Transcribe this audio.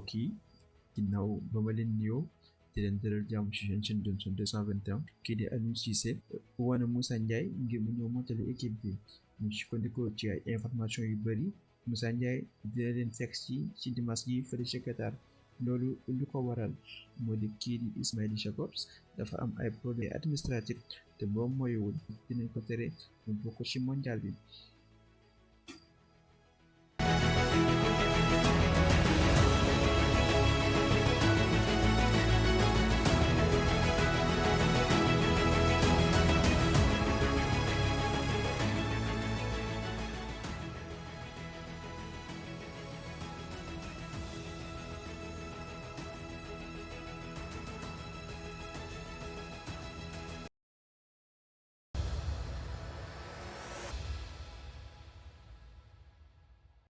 mbokk yi ginnaaw ba ma leen nuyoo di leen dalal jàmm ci chaîne Johnson 221 kii di Aliou Cissé wane Moussa Ndiaye ngir mu ñëw mottali équipe bi ñu sukkandikoo ci ay information yu bëri Moussa Ndiaye dina leen fekk ci dimanche yi fële ca Qatar loolu lu ko waral moo di kii di Ismaïla Jakobs dafa am ay problème administratif te boo moywul dinañ ko tere mu bokk ci mondial bi